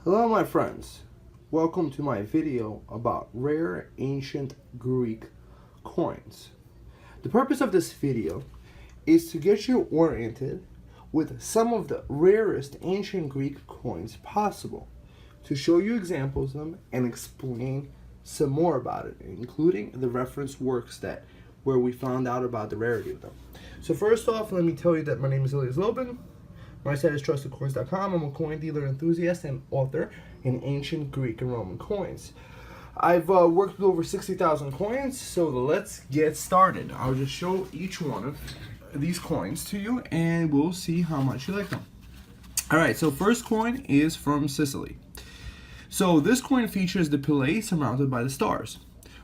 Hello my friends, welcome to my video about rare ancient Greek coins. The purpose of this video is to get you oriented with some of the rarest ancient Greek coins possible, to show you examples of them and explain some more about it, including the reference works where we found out about the rarity of them. So first off, let me tell you that my name is Elias Lobin. My site is TrustedCoins.com. I'm a coin dealer enthusiast and author in ancient Greek and Roman coins. I've worked with over 60,000 coins, so let's get started. I'll just show each one of these coins to you and we'll see how much you like them. Alright, so first coin is from Sicily. So this coin features the pilae surmounted by the stars.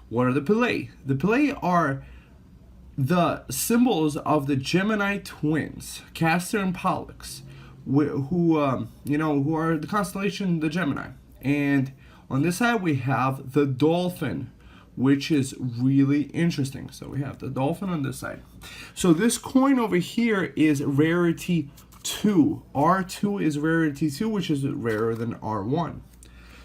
What are the pilae? The pilae are the symbols of the Gemini twins, Castor and Pollux, who are the constellation the Gemini. And on this side we have the dolphin, which is really interesting. So we have the dolphin on this side. So this coin over here is rarity 2. R2 is rarity 2, which is rarer than R1.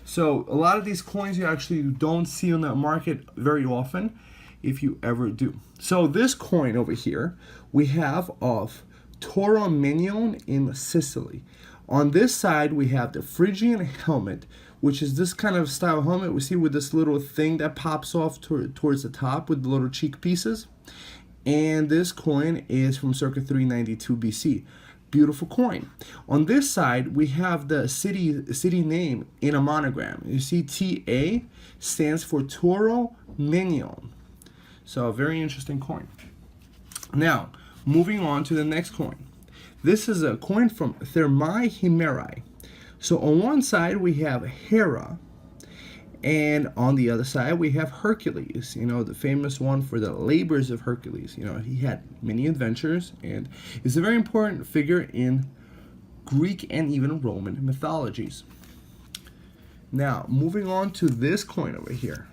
So a lot of these coins you actually don't see on the market very often, if you ever do. So this coin over here we have of Tauromenion in Sicily. On this side we have the Phrygian Helmet, which is this kind of style helmet we see with this little thing that pops off towards the top with the little cheek pieces. And this coin is from circa 392 BC. Beautiful coin. On this side we have the city name in a monogram. You see TA stands for Tauromenion. So a very interesting coin. Now, moving on to the next coin. This is a coin from Thermae Himerae. So on one side we have Hera, and on the other side we have Hercules, the famous one for the labors of Hercules. He had many adventures and is a very important figure in Greek and even Roman mythologies. Now, moving on to this coin over here.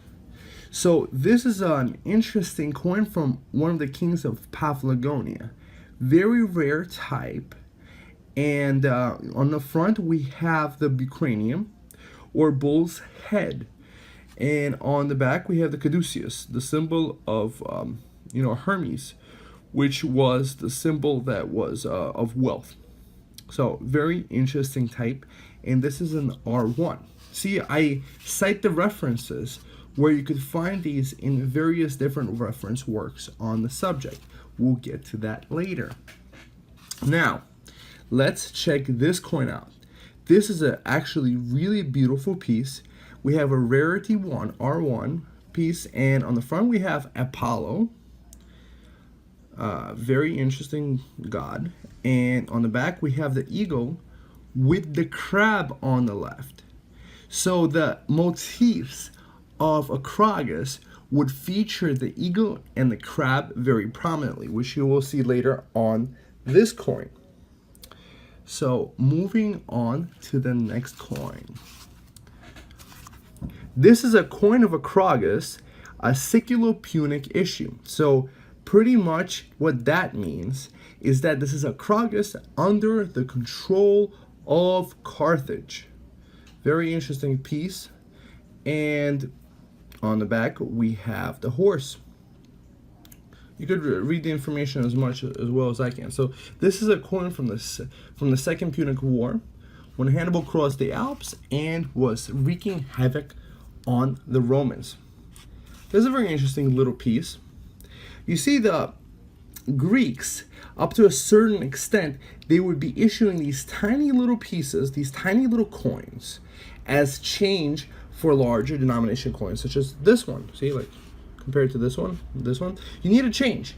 So this is an interesting coin from one of the kings of Paphlagonia. Very rare type. And on the front we have the bucranium, or bull's head. And on the back we have the caduceus, the symbol of Hermes, which was the symbol that was of wealth. So very interesting type. And this is an R1. See, I cite the references where you could find these in various different reference works on the subject. We'll get to that later. Now, let's check this coin out. This is actually really beautiful piece. We have a rarity 1, R1 piece, and on the front we have Apollo. Very interesting god. And on the back we have the eagle with the crab on the left. So the motifs of Acrogas would feature the eagle and the crab very prominently, which you will see later on this coin. So moving on to the next coin. This is a coin of Acrogas, a Siculo-Punic issue. So pretty much what that means is that this is Acrogas under the control of Carthage. Very interesting piece. And on the back we have the horse. You could read the information as well as I can. So this is a coin from the Second Punic War, when Hannibal crossed the Alps and was wreaking havoc on the Romans. This is a very interesting little piece. You see, the Greeks, up to a certain extent, they would be issuing these tiny little pieces, these tiny little coins, as change for larger denomination coins, such as this one. See, like compared to this one, you need a change.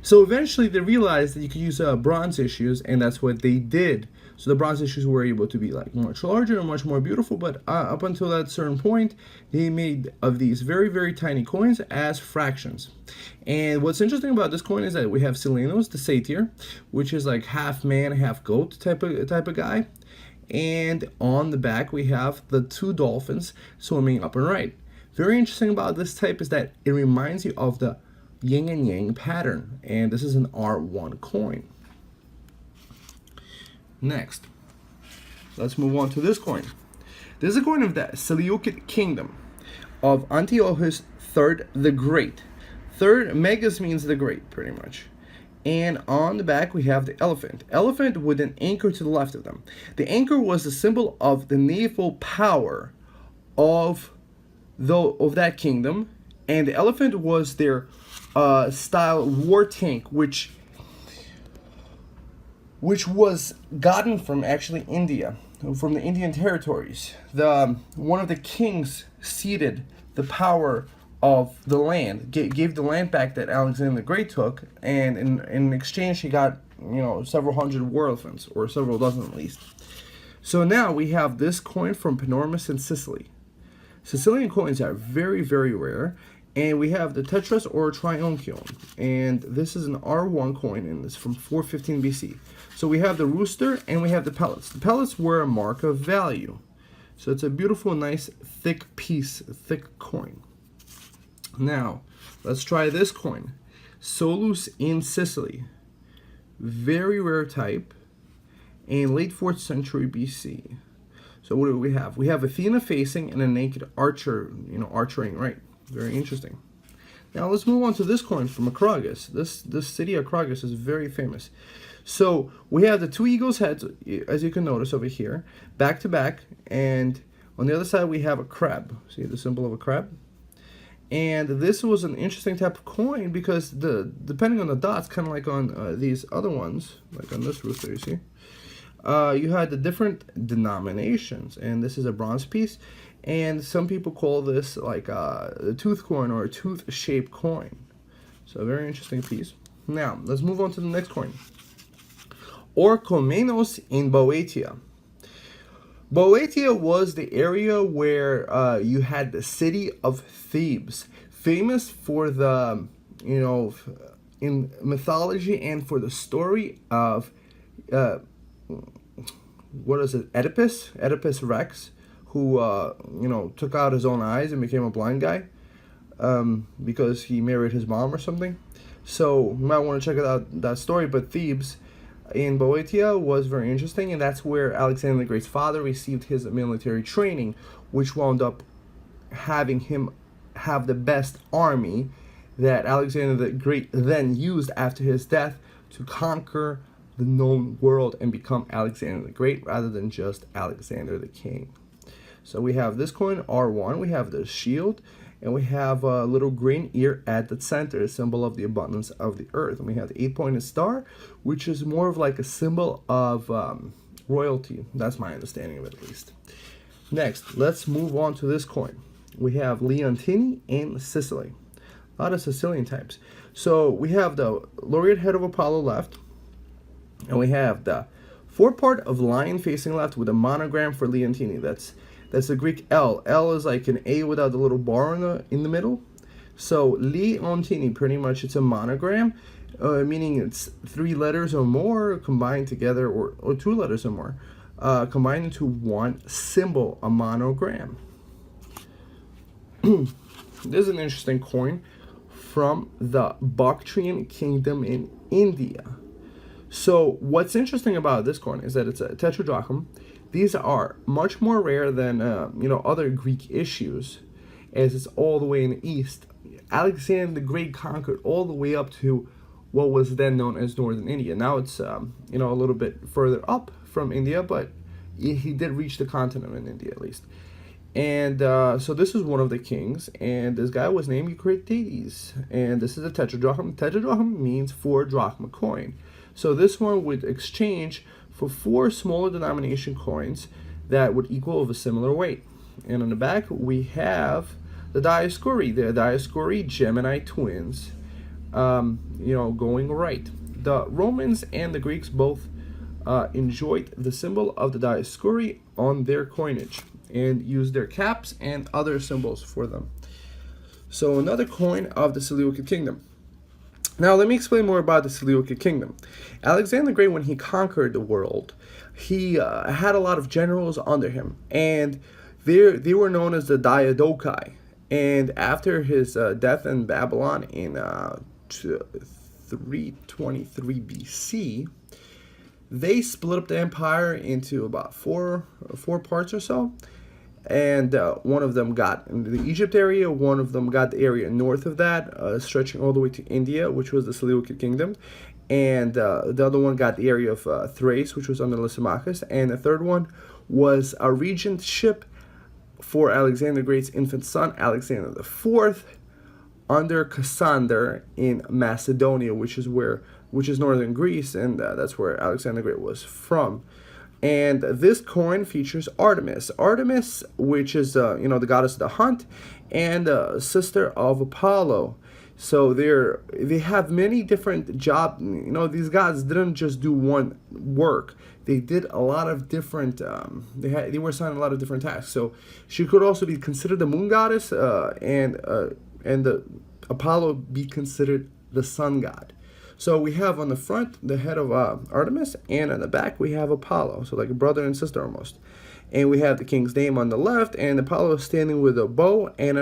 So eventually they realized that you could use bronze issues, and that's what they did. So the bronze issues were able to be like much larger and much more beautiful, but up until that certain point, they made of these very, very tiny coins as fractions. And what's interesting about this coin is that we have Silenos, the satyr, which is like half man, half goat type of guy. And on the back we have the two dolphins swimming up and right. Very interesting about this type is that it reminds you of the yin and yang pattern, and this is an R1 coin. Next, let's move on to this coin. This is a coin of the Seleucid kingdom of Antiochus III the Great. Third, megas means the great, pretty much. And on the back we have the elephant. Elephant with an anchor to the left of them. The anchor was the symbol of the naval power of that kingdom, and the elephant was their style war tank, which was gotten from actually India, from the Indian territories. One of the kings ceded the power of the land, gave the land back that Alexander the Great took, and in exchange he got, you know, several hundred war elephants, or several dozen at least. So now we have this coin from Panormus in Sicily. Sicilian coins are very, very rare, and we have the Tetras or Triunculum, and this is an R1 coin, and it's from 415 BC. So we have the rooster and we have the pellets. The pellets were a mark of value. So it's a beautiful, nice, thick piece, thick coin. Now, let's try this coin. Solus in Sicily. Very rare type, and late 4th century BC. So what do we have? We have Athena facing and a naked archer, you know, archering, right? Very interesting. Now let's move on to this coin from Acragas. This city Acragas is very famous. So we have the two eagles' heads, as you can notice over here, back to back, and on the other side we have a crab. See the symbol of a crab? And this was an interesting type of coin because depending on the dots, kind of like on these other ones, like on this rooster, you see, you had the different denominations, and this is a bronze piece, and some people call this like a tooth coin or a tooth-shaped coin. So a very interesting piece. Now let's move on to the next coin. Orchomenos in Boeotia. Boeotia was the area where you had the city of Thebes, famous for the, you know, in mythology and for the story of, what is it, Oedipus Rex, who, you know, took out his own eyes and became a blind guy because he married his mom or something. So you might want to check out that story, but Thebes in Boeotia was very interesting, and that's where Alexander the Great's father received his military training, which wound up having him have the best army that Alexander the Great then used after his death to conquer the known world and become Alexander the Great rather than just Alexander the King. So we have this coin, R1, we have the shield, and we have a little green ear at the center, a symbol of the abundance of the earth. And we have the 8-pointed star, which is more of like a symbol of royalty. That's my understanding of it, at least. Next, let's move on to this coin. We have Leontini in Sicily. A lot of Sicilian types. So we have the laureate head of Apollo left, and we have the forepart of lion facing left with a monogram for Leontini. That's the Greek L. L is like an A without the little bar in the middle. So Leontini, pretty much it's a monogram, meaning it's 3 letters or more combined together, or 2 letters or more, combined into one symbol, a monogram. This is an interesting coin from the Bactrian kingdom in India. So what's interesting about this coin is that it's a tetradrachm. These are much more rare than you know, other Greek issues, as it's all the way in the east. Alexander the Great conquered all the way up to what was then known as northern India. Now it's you know, a little bit further up from India, but he did reach the continent in India at least. And so this is one of the kings, and this guy was named Eucrates, and this is a tetradrachm. Tetradrachm means 4 drachma coin. So this one would exchange for 4 smaller denomination coins that would equal of a similar weight. And on the back we have the Dioscuri, the Dioscuri Gemini twins, you know, going right. The Romans and the Greeks both enjoyed the symbol of the Dioscuri on their coinage and used their caps and other symbols for them. So another coin of the Seleucid kingdom. Now let me explain more about the Seleucid kingdom. Alexander the Great, when he conquered the world, he had a lot of generals under him, and they were known as the Diadochi. And after his death in Babylon in 323 BC, they split up the empire into about four parts or so. and one of them got in the Egypt area, one of them got the area north of that, stretching all the way to India, which was the Seleucid kingdom, and the other one got the area of Thrace, which was under Lysimachus, and the third one was a regentship for Alexander the Great's infant son, Alexander the Fourth, under Cassander in Macedonia, which is northern Greece, and that's where Alexander the Great was from. And this coin features Artemis. Artemis, which is the goddess of the hunt, and sister of Apollo. So they have many different jobs. These gods didn't just do one work. They did a lot of different. They were assigned a lot of different tasks. So she could also be considered the moon goddess, and the Apollo be considered the sun god. So we have on the front the head of Artemis, and on the back we have Apollo, so like a brother and sister almost. And we have the king's name on the left, and Apollo is standing with a bow and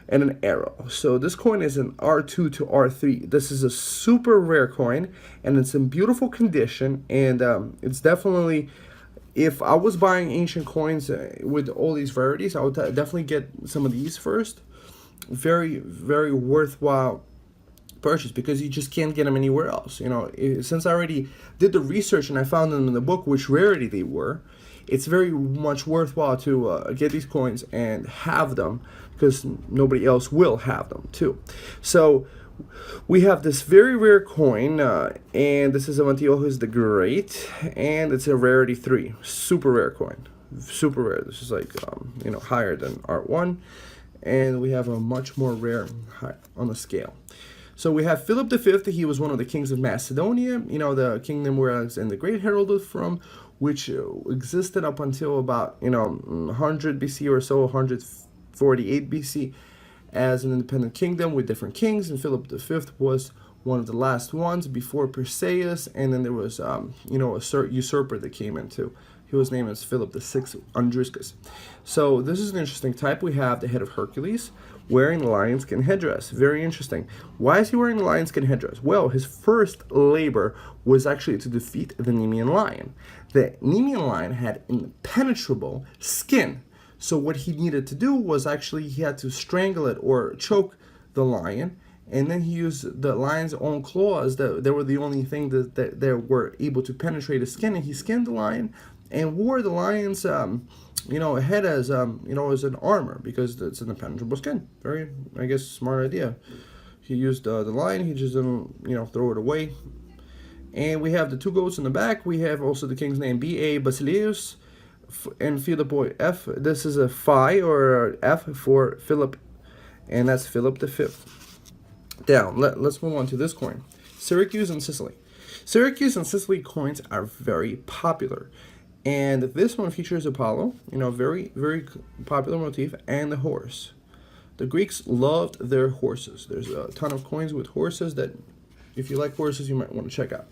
an arrow. So this coin is an R2 to R3. This is a super rare coin, and it's in beautiful condition, and it's definitely, if I was buying ancient coins with all these rarities, I would definitely get some of these first. Very, very worthwhile purchase, because you just can't get them anywhere else. Since I already did the research and I found them in the book which rarity they were, it's very much worthwhile to get these coins and have them, because nobody else will have them too. So we have this very rare coin, and this is of Antiochus the Great, and it's a rarity 3, super rare coin, super rare. This is like higher than R1, and we have a much more rare on the scale. So we have Philip V. He was one of the kings of Macedonia, the kingdom where Alexander the Great heralded from, which existed up until about 100 BC or so, 148 BC, as an independent kingdom with different kings. And Philip V was one of the last ones before Perseus, and then there was a usurper that came in too. His name is Philip VI Andriscus. So this is an interesting type. We have the head of Hercules wearing the lionskin headdress. Very interesting. Why is he wearing the lionskin headdress? Well, his first labor was actually to defeat the Nemean lion. The Nemean lion had impenetrable skin. So what he needed to do was actually he had to strangle it or choke the lion, and then he used the lion's own claws. They were the only thing that were able to penetrate his skin, and he skinned the lion and wore the lion's head as as an armor, because it's an impenetrable skin. Very, I guess, smart idea. He used the lion. He just didn't throw it away. And we have the two goats in the back. We have also the king's name, B.A. Basileus, and Philippoi F. This is a Phi or F for Philip, and that's Philip V. Down. Let's move on to this coin, Syracuse and Sicily. Syracuse and Sicily coins are very popular. And this one features Apollo, very, very popular motif, and the horse. The Greeks loved their horses. There's a ton of coins with horses that, if you like horses, you might want to check out.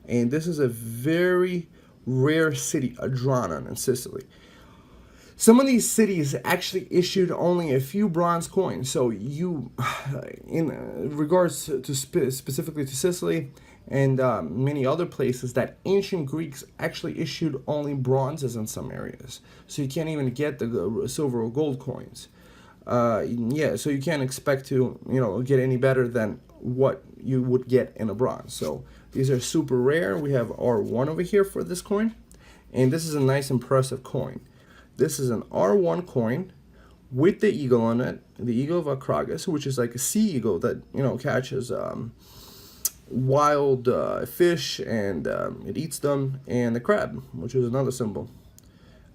And this is a very rare city, Adranon in Sicily. Some of these cities actually issued only a few bronze coins. So in regards to specifically to Sicily, and many other places, that ancient Greeks actually issued only bronzes in some areas. So you can't even get the silver or gold coins. So you can't expect to, get any better than what you would get in a bronze. So these are super rare. We have R1 over here for this coin. And this is a nice, impressive coin. This is an R1 coin with the eagle on it, the eagle of Acragas, which is like a sea eagle that, catches wild fish, and it eats them, and the crab, which is another symbol.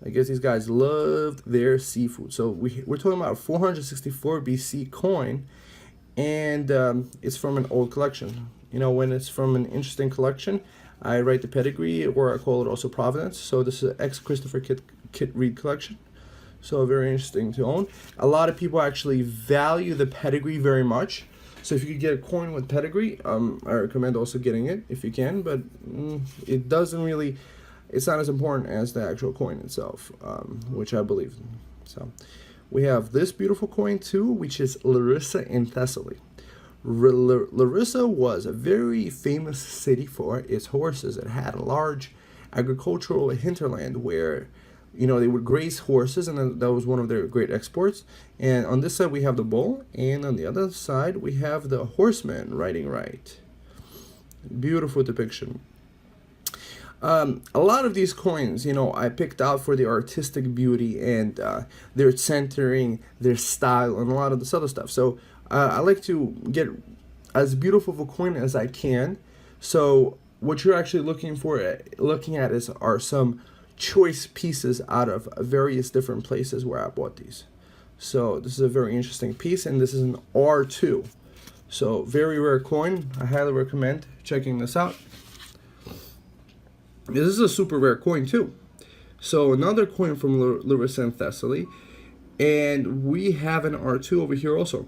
I guess these guys loved their seafood. So we're talking about a 464 BC coin, and it's from an old collection. When it's from an interesting collection, I write the pedigree, or I call it also provenance. So this is an ex-Christopher Kit Reed collection. So very interesting to own. A lot of people actually value the pedigree very much. So if you could get a coin with pedigree, I recommend also getting it if you can, but it doesn't really, it's not as important as the actual coin itself, which I believe. So we have this beautiful coin too, which is Larissa in Thessaly. Larissa was a very famous city for its horses. It had a large agricultural hinterland where they would graze horses, and that was one of their great exports. And on this side we have the bull, and on the other side we have the horseman riding right. Beautiful depiction. A lot of these coins, I picked out for the artistic beauty and their centering, their style, and a lot of this other stuff. So I like to get as beautiful of a coin as I can. So what you're actually looking at are some choice pieces out of various different places where I bought these. So this is a very interesting piece, and this is an R2. So very rare coin. I highly recommend checking this out. This is a super rare coin too. So another coin from Larissa and Thessaly, and we have an R2 over here also.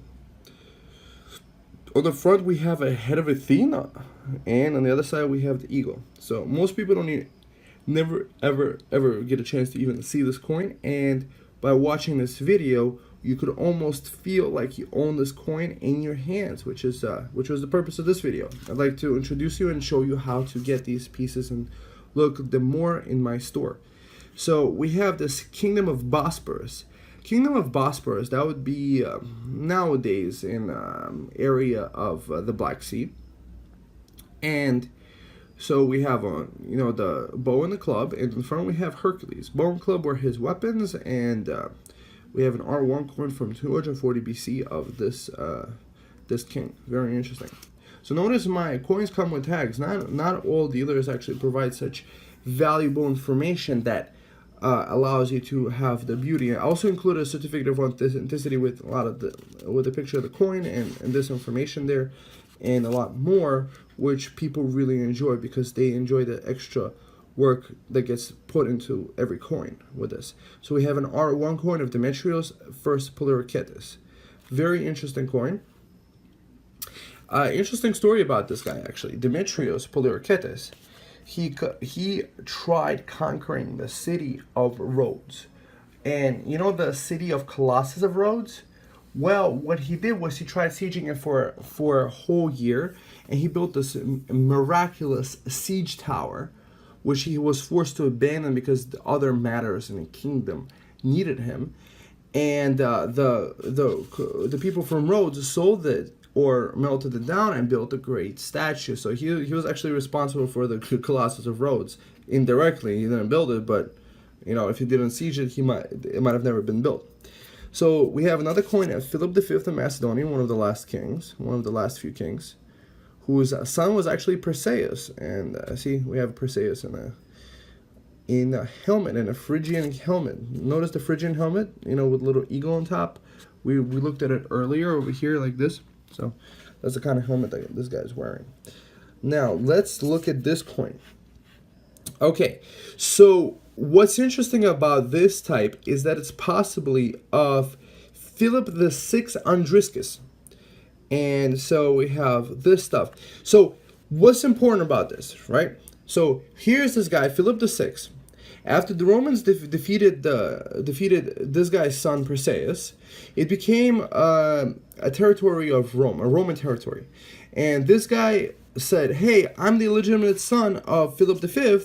On the front we have a head of Athena, and on the other side we have the eagle. So most people never ever get a chance to even see this coin, and by watching this video you could almost feel like you own this coin in your hands, which was the purpose of this video. I'd like to introduce you and show you how to get these pieces and look at them more in my store. So we have this Kingdom of Bosporus. Kingdom of Bosporus, that would be nowadays in area of the Black Sea. And so we have the bow and the club, and in front we have Hercules. Bow and club were his weapons, and we have an R1 coin from 240 BC of this king. Very interesting. So notice my coins come with tags. Not all dealers actually provide such valuable information that allows you to have the beauty. I also include a certificate of authenticity with a lot of with a picture of the coin and this information there, and a lot more, which people really enjoy because they enjoy the extra work that gets put into every coin with this. So we have an R1 coin of Demetrios First Polyraketes. Very interesting coin. Interesting story about this guy actually. Demetrios Polyraketes. He tried conquering the city of Rhodes, and the city of Colossus of Rhodes. Well, what he did was he tried sieging it for a whole year, and he built this miraculous siege tower, which he was forced to abandon because the other matters in the kingdom needed him. And the people from Rhodes sold it or melted it down and built a great statue. So he was actually responsible for the Colossus of Rhodes indirectly. He didn't build it, but if he didn't siege it, it might have never been built. So we have another coin of Philip V of Macedonia, one of the last few kings, whose son was actually Perseus. And see, we have Perseus in a helmet, in a Phrygian helmet. Notice the Phrygian helmet, with a little eagle on top. We looked at it earlier over here like this. So that's the kind of helmet that this guy's wearing. Now let's look at this coin. Okay, so what's interesting about this type is that it's possibly of Philip VI Andriscus. And so we have this stuff. So what's important about this, right? So here's this guy, Philip VI. After the Romans defeated this guy's son Perseus, it became a territory of Rome, a Roman territory. And this guy said, hey, I'm the illegitimate son of Philip V,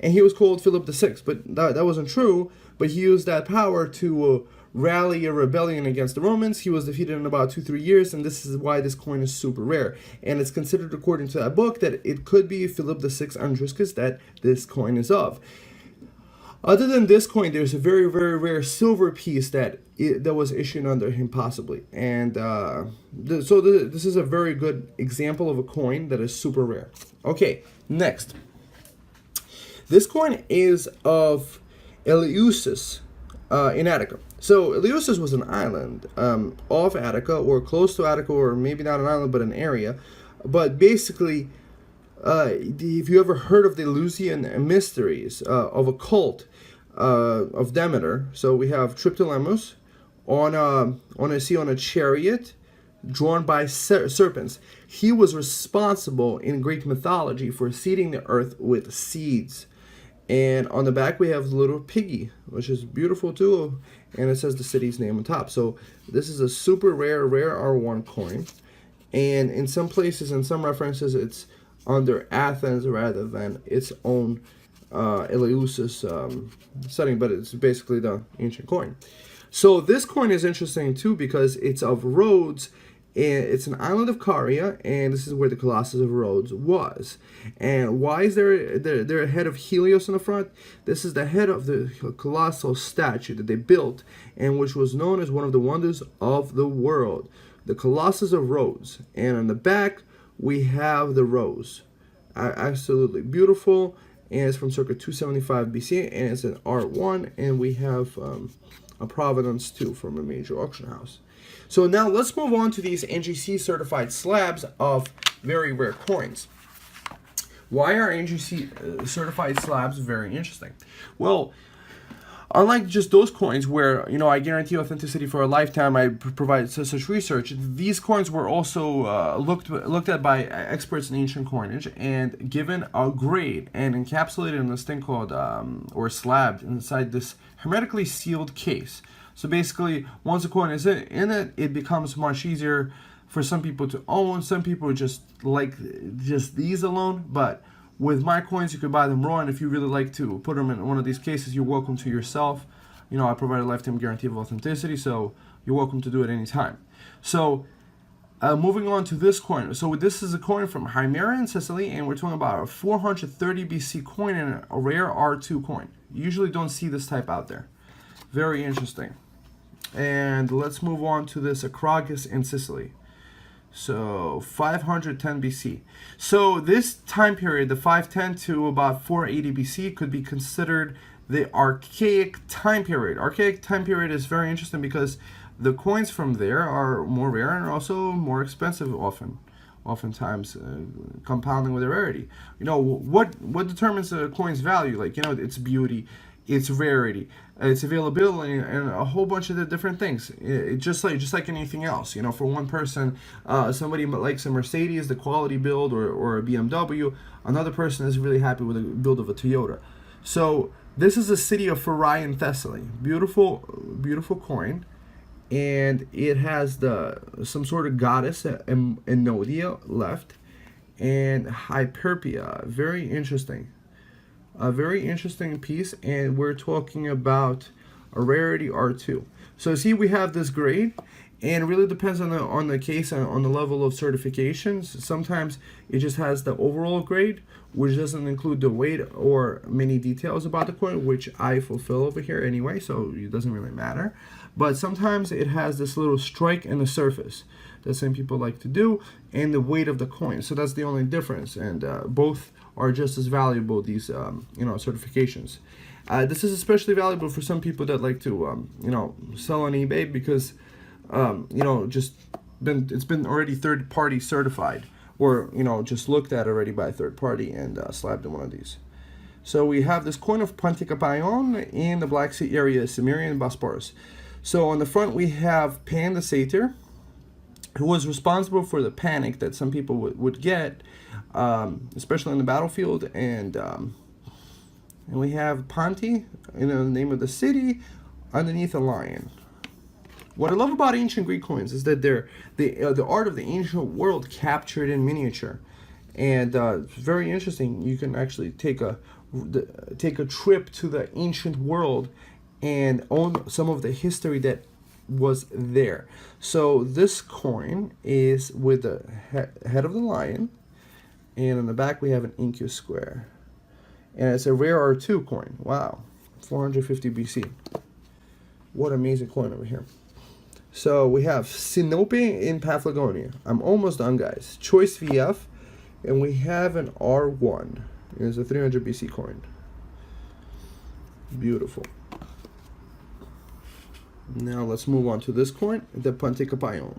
and he was called Philip VI. But that wasn't true, but he used that power to rally a rebellion against the Romans. He was defeated in about 2-3 years, and this is why this coin is super rare. And it's considered, according to that book, that it could be Philip VI Andriscus that this coin is of. Other than this coin, there's a very, very rare silver piece that was issued under him, possibly. And so this is a very good example of a coin that is super rare. Okay, next. This coin is of Eleusis in Attica. So Eleusis was an island off Attica, or close to Attica, or maybe not an island, but an area. But basically, if you ever heard of the Eleusinian mysteries of a cult of Demeter, so we have Triptolemus on a chariot drawn by serpents. He was responsible in Greek mythology for seeding the earth with seeds. And on the back we have the little piggy, which is beautiful too, and it says the city's name on top. So this is a super rare R1 coin, and in some places, in some references, it's under Athens rather than its own Eleusis setting, but it's basically the ancient coin. So this coin is interesting too because it's of Rhodes, and it's an island of Caria, and this is where the Colossus of Rhodes was. And why is there a head of Helios in the front? This is the head of the colossal statue that they built, and which was known as one of the wonders of the world, the Colossus of Rhodes. And on the back we have the rose. Absolutely beautiful, and it's from circa 275 BC, and it's an Art 1, and we have a provenance too from a major auction house. So now let's move on to these Ngc certified slabs of very rare coins. Why are Ngc certified slabs very interesting? Well, unlike just those coins where, you know, I guarantee authenticity for a lifetime, I provide such research, these coins were also looked at by experts in ancient coinage and given a grade and encapsulated in this thing called, or slabbed inside this hermetically sealed case. So basically, once a coin is in it, it becomes much easier for some people to own. Some people just like just these alone, but with my coins, you could buy them raw, and if you really like to put them in one of these cases, you're welcome to yourself. You know, I provide a lifetime guarantee of authenticity, so you're welcome to do it anytime. So, moving on to this coin. So this is a coin from Himera in Sicily, and we're talking about a 430 BC coin and a rare R2 coin. You usually don't see this type out there. Very interesting. And let's move on to this Acragas in Sicily. So 510 BC. So this time period, the 510 to about 480 BC, could be considered the archaic time period. Archaic time period is very interesting because the coins from there are more rare and also more expensive oftentimes compounding with the rarity. You know, what determines a coin's value? Like, you know, its beauty, its rarity, its availability, and a whole bunch of the different things. Just like anything else, you know, for one person, somebody likes a Mercedes, the quality build, or a BMW. Another person is really happy with the build of a Toyota. So this is the city of Phrygian in Thessaly. Beautiful coin, and it has some sort of goddess, Enodia left, and Hyperpia. Very interesting. A very interesting piece, and we're talking about a rarity R2. So see, we have this grade, and it really depends on the case and on the level of certifications. Sometimes it just has the overall grade, which doesn't include the weight or many details about the coin, which I fulfill over here anyway, so it doesn't really matter. But sometimes it has this little strike in the surface that some people like to do, and the weight of the coin. So that's the only difference, and both are just as valuable, these you know, certifications. This is especially valuable for some people that like to you know, sell on eBay because you know, it's been already third-party certified, or you know, just looked at already by a third party and slabbed in one of these. So we have this coin of Ponte Caballo in the Black Sea area, Cimmerian and Bosporus. So on the front we have Pan the Satyr, who was responsible for the panic that some people would get, especially in the battlefield, and we have Ponte, you know, the name of the city, underneath a lion. What I love about ancient Greek coins is that they're the art of the ancient world captured in miniature, and it's very interesting. You can actually take a trip to the ancient world and own some of the history that was there. So this coin is with the head of the lion, and on the back we have an Ngc square, and it's a rare R2 coin. Wow, 450 BC. What amazing coin over here. So we have Sinope in Paphlagonia. I'm almost done, guys. Choice VF, and we have an R1. It's a 300 BC coin. Beautiful. Now let's move on to this coin, the Ponte Caballo.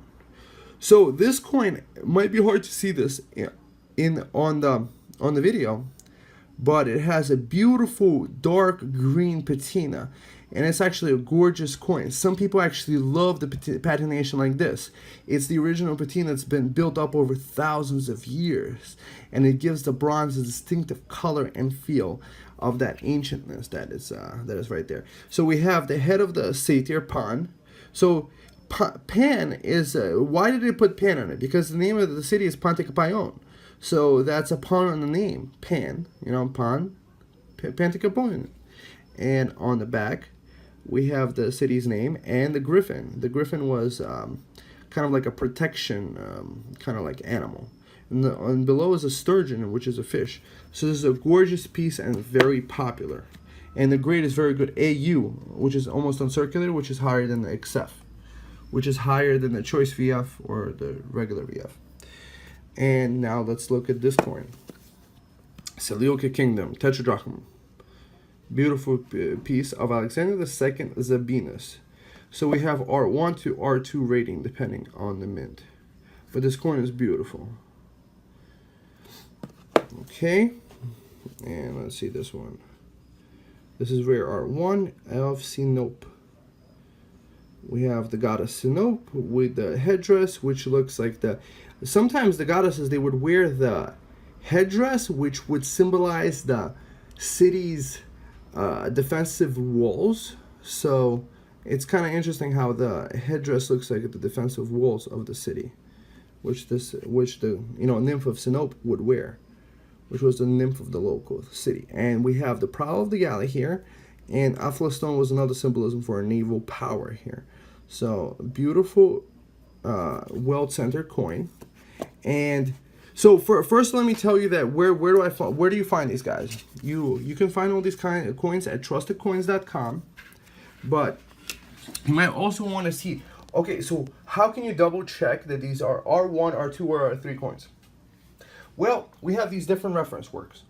So this coin might be hard to see this on the video, but it has a beautiful dark green patina, and it's actually a gorgeous coin. Some people actually love the patination like this. It's the original patina that's been built up over thousands of years, and it gives the bronze a distinctive color and feel of that ancientness that is right there. So we have the head of the satyr, Pan. So Pan is, why did they put Pan on it? Because the name of the city is Ponte Caballo. So that's a pun on the name, Pan, you know, Pan, Ponte Caballo. And on the back, we have the city's name and the griffin. The griffin was kind of like a protection, kind of like animal. And below is a sturgeon, which is a fish. So this is a gorgeous piece and very popular. And the grade is very good. AU, which is almost uncirculated, which is higher than the XF, which is higher than the choice VF or the regular VF. And now let's look at this coin. Seleucid Kingdom, Tetradrachm. Beautiful piece of Alexander II Zabinus. So we have R1 to R2 rating depending on the mint. But this coin is beautiful. Okay, and let's see this one. This is rare R1 of Sinope. We have the goddess Sinope with the headdress, which looks like the... Sometimes the goddesses, they would wear the headdress, which would symbolize the city's defensive walls. So it's kind of interesting how the headdress looks like the defensive walls of the city, which the nymph of Sinope would wear, which was the nymph of the local city. And we have the prow of the galley here, and Aphlaston was another symbolism for a naval power here. So beautiful, well-centered coin. And so first, let me tell you that where do you find these guys? You can find all these kind of coins at TrustedCoins.com, but you might also want to see. Okay, so how can you double check that these are R1, R2, or R3 coins? Well, we have these different reference works.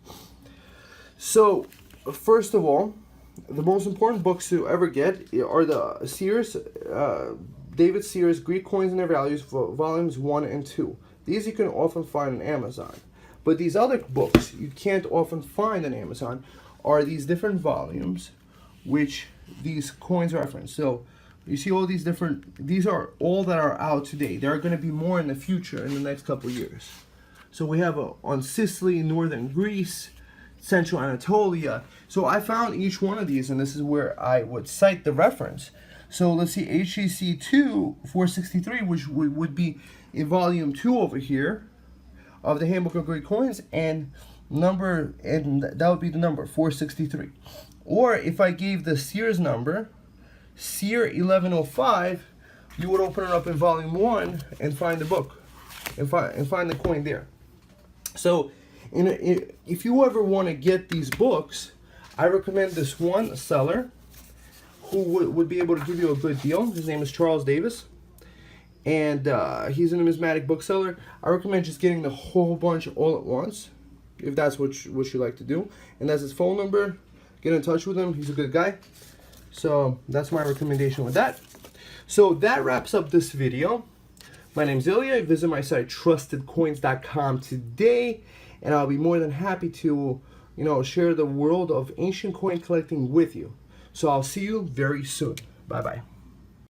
So first of all, the most important books to ever get are the Sears, David Sears Greek Coins and Their Values, volumes 1 and 2. These you can often find on Amazon. But these other books you can't often find on Amazon are these different volumes which these coins reference. So you see all these different, these are all that are out today. There are going to be more in the future in the next couple of years. So we have on Sicily, northern Greece, central Anatolia. So I found each one of these, and this is where I would cite the reference. So let's see, HEC 2 463, which would be in volume 2 over here of the Handbook of Greek Coins, and that would be the number 463. Or if I gave the Sears number, Sear 1105, you would open it up in volume 1 and find the book and find the coin there. So if you ever want to get these books, I recommend this one seller who would be able to give you a good deal. His name is Charles Davis, and he's a numismatic bookseller. I recommend just getting the whole bunch all at once, if that's what you like to do. And that's his phone number. Get in touch with him. He's a good guy. So that's my recommendation with that. So that wraps up this video. My name's Ilya. Visit my site TrustedCoins.com today, and I'll be more than happy to, share the world of ancient coin collecting with you. So I'll see you very soon. Bye bye.